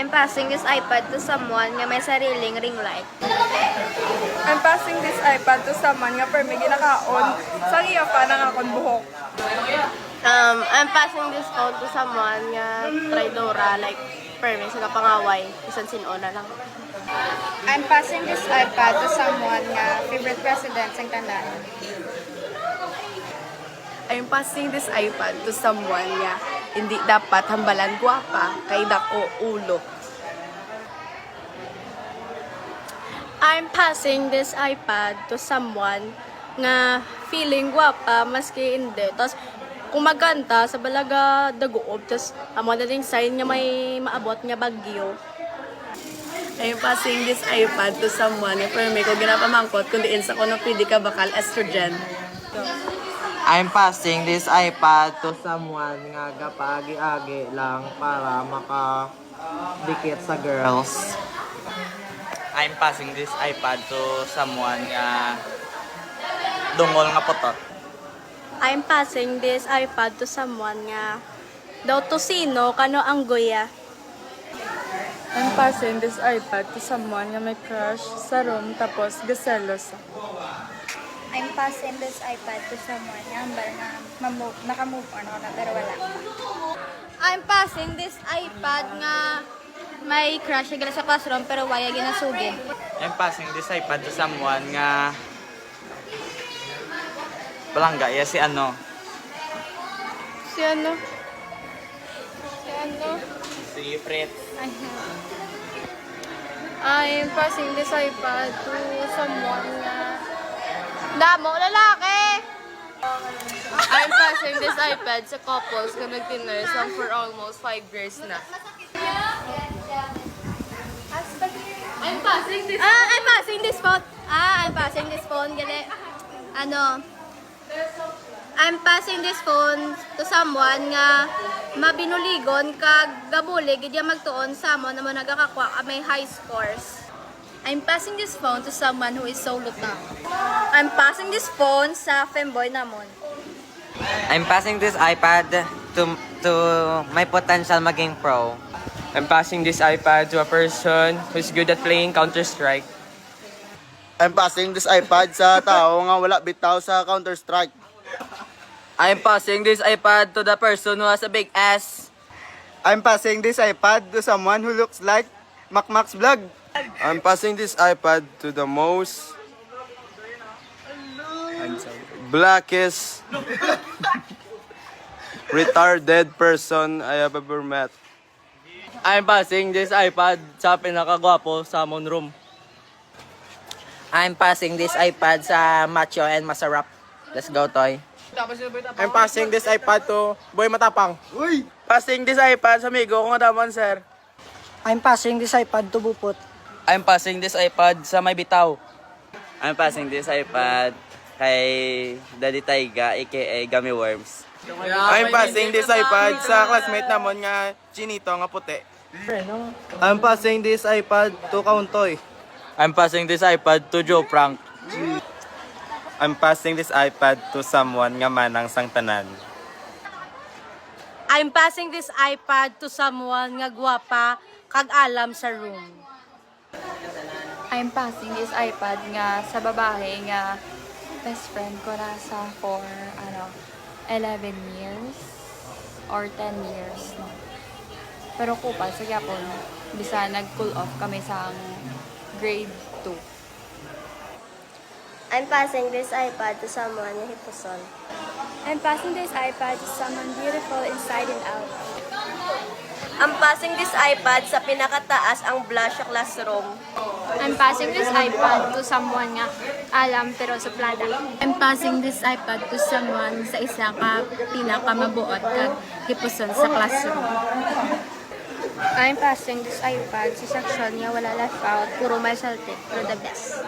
I'm passing this iPad to someone nga may sariling ring light. I'm passing this iPad to someone nga permi ginakaon sa iya pa ng akong buhok. I'm passing this phone to someone nga traidora, like permi sa kapangaway, isang sinuna lang. I'm passing this iPad to someone nga favorite president sa tanan. I'm passing this iPad to someone nga hindi dapat hambalan gwapa kay dako ulo. I'm passing this iPad to someone nga feeling gwapa maski hindi. Tapos kung magkanta sa balaga daguob, tapos amo na ding sign nga may maabot nga bagyo. I'm passing this iPad to someone nga permi ko ginapamangkot kundi insa ko na pwede ka bakal estrogen. I'm passing this iPad to someone nga gapaagi-agi lang para makadikit sa girls. I'm passing this iPad to someone nga dungol nga putot. I'm passing this iPad to someone nga daw to sino kano ang guya. I'm passing this iPad to someone nga may crush sa room tapos gaselos. I'm passing this iPad to someone nga hambal na naka-move on ako na pero wala pa. I'm passing this iPad nga may crush agad sa classroom pero waya ginasugid. I'm passing this iPad to someone nga palangga ya si ano. Si ano? Si ano? Si Fritz. I'm passing this iPad to someone nga damo lalaki. I'm passing this iPad sa couples na nag-nurse for almost 5 years na. I'm passing this phone. I'm passing this phone. Gali. Ano? I'm passing this phone to someone nga mabinuligon kag gabulig gid magtuon sa mo na mo nagakakwa may high scores. I'm passing this phone to someone who is so lutang. I'm passing this phone sa femboy namon. I'm passing this iPad to my potential maging pro. I'm passing this iPad to a person who's good at playing Counter-Strike. I'm passing this iPad sa tao nga wala bitaw sa Counter-Strike. I'm passing this iPad to the person who has a big ass. I'm passing this iPad to someone who looks like Macmac's vlog. I'm passing this iPad to the most blackest retarded person I have ever met. I'm passing this iPad sa pinakagwapo sa Moon Room. I'm passing this iPad sa macho and masarap. Let's go, Toy. I'm passing this iPad to Boy Matapang. Uy! Passing this iPad sa amigo ko nga daman, sir. I'm passing this iPad to Bupot. I'm passing this iPad sa may bitaw. I'm passing this iPad kay Daddy Taiga aka Gummy Worms. I'm passing this iPad sa classmate namon nga Chinito nga puti. I'm passing this iPad to Kauntoy. I'm passing this iPad to Joe Frank. I'm passing this iPad to someone nga manang sang tanan. I'm passing this iPad to someone nga gwapa kag alam sa room. I'm passing this iPad nga sa babae nga best friend ko na sa for 11 years or 10 years no. Pero kupal sa gyapon bisa nag-cool off kami sa grade 2. I'm passing this iPad to someone nga hipuson. I'm passing this iPad to someone beautiful inside and out. I'm passing this iPad sa pinakataas ang blush sa classroom. I'm passing this iPad to someone nga alam pero suplada. I'm passing this iPad to someone sa isa ka pinakamabuot kag hipuson sa classroom. I'm passing this iPad sa section nga wala left out, puro may salty, pero the best.